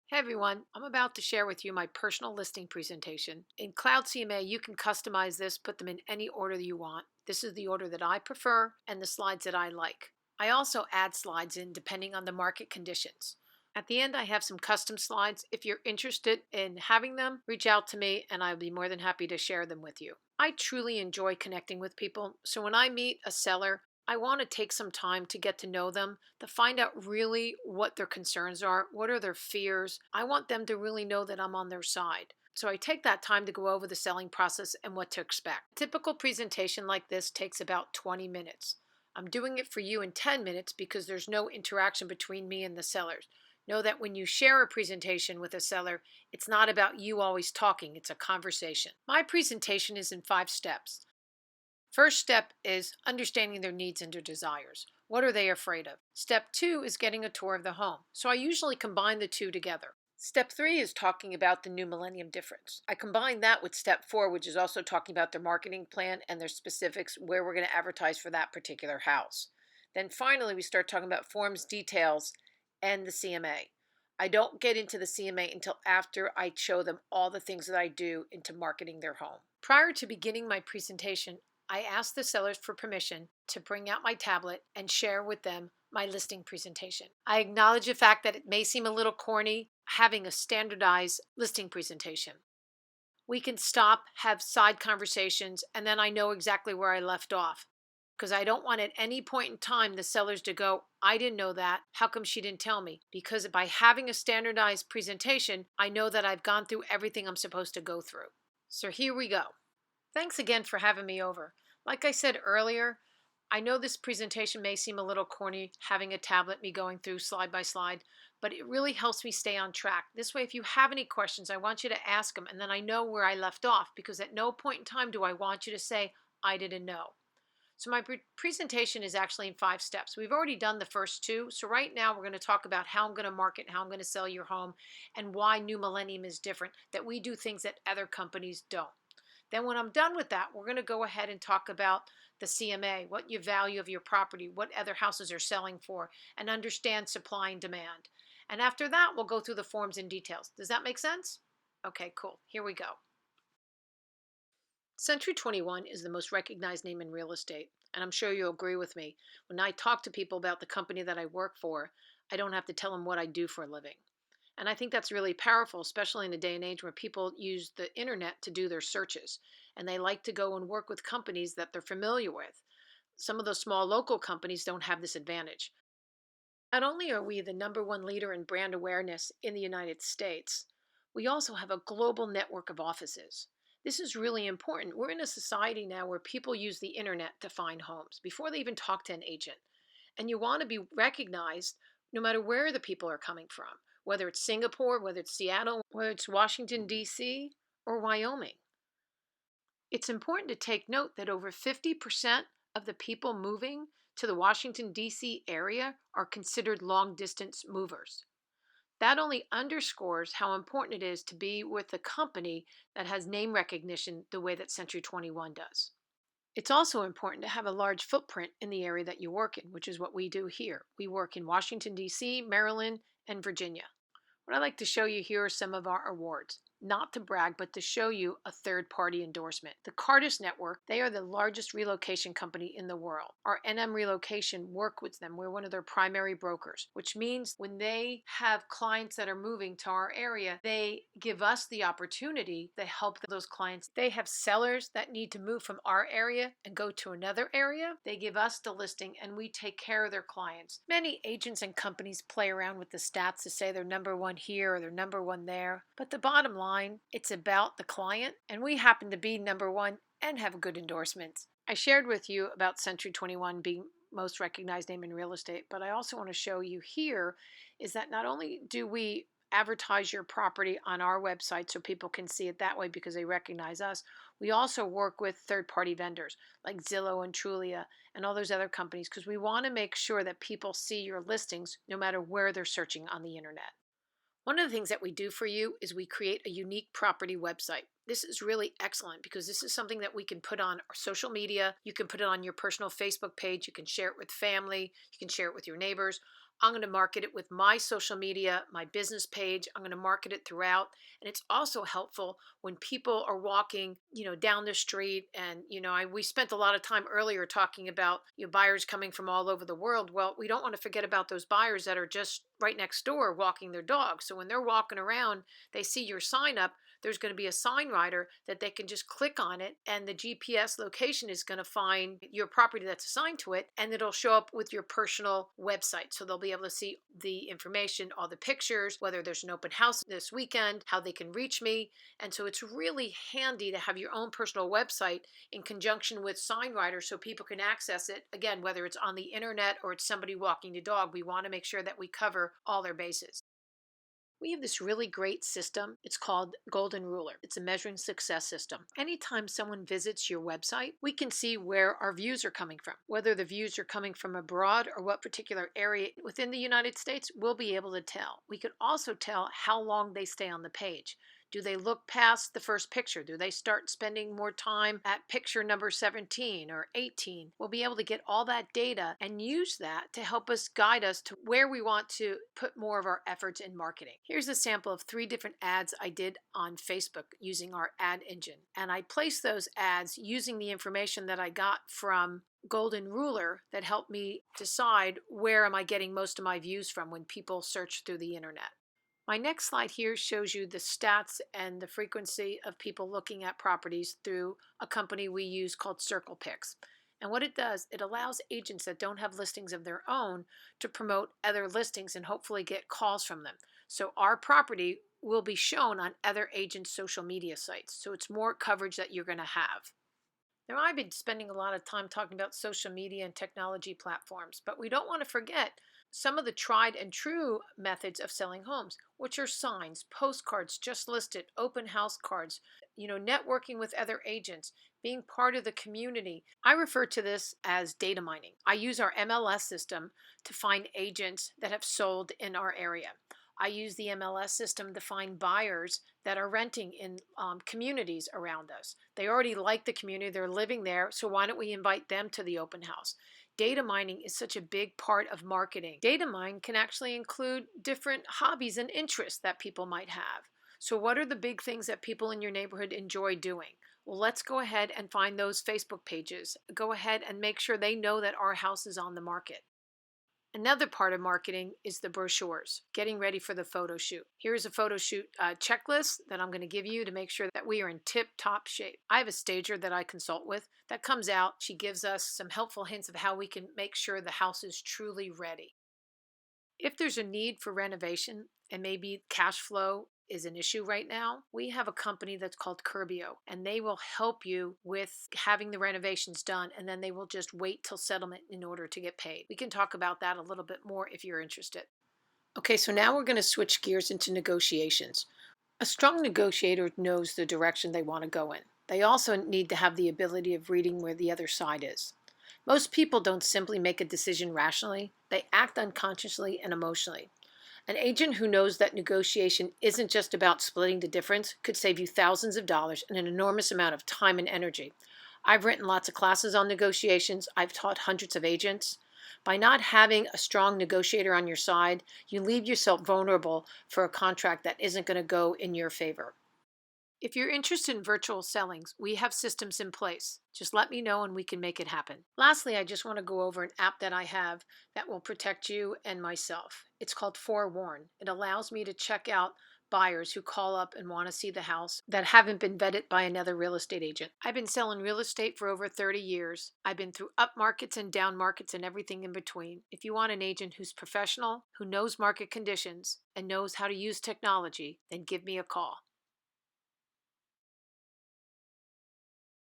Hey everyone, I'm about to share with you my personal listing presentation. In Cloud CMA, you can customize this, put them in any order that you want. This is the order that I prefer and the slides that I like. I also add slides in depending on the market conditions. At the end, I have some custom slides. If you're interested in having them, reach out to me and I'll be more than happy to share them with you. I truly enjoy connecting with people, so when I meet a seller, I want to take some time to get to know them, to find out really what their concerns are, what are their fears. I want them to really know that I'm on their side. So I take that time to go over the selling process and what to expect. A typical presentation like this takes about 20 minutes. I'm doing it for you in 10 minutes because there's no interaction between me and the sellers. Know that when you share a presentation with a seller, it's not about you always talking, it's a conversation. My presentation is in 5 steps. First step is understanding their needs and their desires. What are they afraid of? Step 2 is getting a tour of the home. So I usually combine the two together. Step 3 is talking about the new millennium difference. I combine that with step 4, which is also talking about their marketing plan and their specifics, where we're going to advertise for that particular house. Then finally, we start talking about forms, details, and the CMA. I don't get into the CMA until after I show them all the things that I do into marketing their home. Prior to beginning my presentation, I asked the sellers for permission to bring out my tablet and share with them my listing presentation. I acknowledge the fact that it may seem a little corny having a standardized listing presentation. We can stop, have side conversations, and then I know exactly where I left off. Because I don't want at any point in time the sellers to go, I didn't know that. How come she didn't tell me? Because by having a standardized presentation, I know that I've gone through everything I'm supposed to go through. So here we go. Thanks again for having me over. Like I said earlier, I know this presentation may seem a little corny, having a tablet, me going through slide by slide, but it really helps me stay on track. This way, if you have any questions, I want you to ask them, and then I know where I left off, because at no point in time do I want you to say, I didn't know. So my presentation is actually in 5 steps. We've already done the first 2. So right now we're going to talk about how I'm going to market, how I'm going to sell your home, and why New Millennium is different, that we do things that other companies don't. Then when I'm done with that, we're going to go ahead and talk about the CMA, what your value of your property, what other houses are selling for, and understand supply and demand. And after that, we'll go through the forms and details. Does that make sense? Okay, cool. Here we go. Century 21 is the most recognized name in real estate, and I'm sure you'll agree with me. When I talk to people about the company that I work for, I don't have to tell them what I do for a living. And I think that's really powerful, especially in a day and age where people use the internet to do their searches. And they like to go and work with companies that they're familiar with. Some of those small local companies don't have this advantage. Not only are we the #1 leader in brand awareness in the United States, we also have a global network of offices. This is really important. We're in a society now where people use the internet to find homes before they even talk to an agent. And you want to be recognized no matter where the people are coming from, whether it's Singapore, whether it's Seattle, whether it's Washington, D.C., or Wyoming. It's important to take note that over 50% of the people moving to the Washington, D.C. area are considered long distance movers. That only underscores how important it is to be with a company that has name recognition the way that Century 21 does. It's also important to have a large footprint in the area that you work in, which is what we do here. We work in Washington, D.C., Maryland, and Virginia. What I'd like to show you here are some of our awards. Not to brag, but to show you a third-party endorsement. The Cartus Network, they are the largest relocation company in the world. Our NM Relocation work with them. We're one of their primary brokers, which means when they have clients that are moving to our area, they give us the opportunity to help those clients. They have sellers that need to move from our area and go to another area. They give us the listing and we take care of their clients. Many agents and companies play around with the stats to say they're #1 here or they're #1 there. But the bottom line, it's about the client, and we happen to be #1 and have good endorsements. I shared with you about Century 21 being most recognized name in real estate, but I also want to show you here is that not only do we advertise your property on our website so people can see it that way because they recognize us, we also work with third-party vendors like Zillow and Trulia and all those other companies because we want to make sure that people see your listings no matter where they're searching on the internet. One of the things that we do for you is we create a unique property website. This is really excellent because this is something that we can put on our social media. You can put it on your personal Facebook page. You can share it with family. You can share it with your neighbors. I'm going to market it with my social media, my business page. I'm going to market it throughout. And it's also helpful when people are walking, down the street. And, we spent a lot of time earlier talking about buyers coming from all over the world. Well, we don't want to forget about those buyers that are just right next door walking their dog. So when they're walking around, they see your sign up. There's going to be a sign rider that they can just click on it, and the GPS location is going to find your property that's assigned to it, and it'll show up with your personal website. So they'll be able to see the information, all the pictures, whether there's an open house this weekend, how they can reach me. And so it's really handy to have your own personal website in conjunction with sign riders so people can access it. Again, whether it's on the internet or it's somebody walking the dog, we want to make sure that we cover all their bases. We have this really great system. It's called Golden Ruler. It's a measuring success system. Anytime someone visits your website, we can see where our views are coming from. Whether the views are coming from abroad or what particular area within the United States, we'll be able to tell. We can also tell how long they stay on the page. Do they look past the first picture? Do they start spending more time at picture number 17 or 18? We'll be able to get all that data and use that to help us guide us to where we want to put more of our efforts in marketing. Here's a sample of 3 different ads I did on Facebook using our ad engine. And I placed those ads using the information that I got from Golden Ruler that helped me decide where am I getting most of my views from when people search through the internet. My next slide here shows you the stats and the frequency of people looking at properties through a company we use called CirclePix. And what it does, it allows agents that don't have listings of their own to promote other listings and hopefully get calls from them. So our property will be shown on other agents' social media sites. So it's more coverage that you're going to have. Now, I've been spending a lot of time talking about social media and technology platforms, but we don't want to forget some of the tried and true methods of selling homes, which are signs, postcards just listed, open house cards, networking with other agents, being part of the community. I refer to this as data mining. I use our MLS system to find agents that have sold in our area. I use the MLS system to find buyers that are renting in communities around us. They already like the community, they're living there, so why don't we invite them to the open house? Data mining is such a big part of marketing. Data mine can actually include different hobbies and interests that people might have. So what are the big things that people in your neighborhood enjoy doing? Well, let's go ahead and find those Facebook pages. Go ahead and make sure they know that our house is on the market. Another part of marketing is the brochures, getting ready for the photo shoot. Here's a photo shoot checklist that I'm going to give you to make sure that we are in tip-top shape. I have a stager that I consult with that comes out. She gives us some helpful hints of how we can make sure the house is truly ready. If there's a need for renovation and maybe cash flow is an issue right now, we have a company that's called Curbio, and they will help you with having the renovations done, and then they will just wait till settlement in order to get paid. We can talk about that a little bit more if you're interested. Okay, so now we're going to switch gears into negotiations. A strong negotiator knows the direction they want to go in. They also need to have the ability of reading where the other side is. Most people don't simply make a decision rationally, they act unconsciously and emotionally. An agent who knows that negotiation isn't just about splitting the difference could save you thousands of dollars and an enormous amount of time and energy. I've written lots of classes on negotiations. I've taught hundreds of agents. By not having a strong negotiator on your side, you leave yourself vulnerable for a contract that isn't going to go in your favor. If you're interested in virtual sellings, we have systems in place. Just let me know and we can make it happen. Lastly, I just want to go over an app that I have that will protect you and myself. It's called Forewarn. It allows me to check out buyers who call up and want to see the house that haven't been vetted by another real estate agent. I've been selling real estate for over 30 years. I've been through up markets and down markets and everything in between. If you want an agent who's professional, who knows market conditions, and knows how to use technology, then give me a call.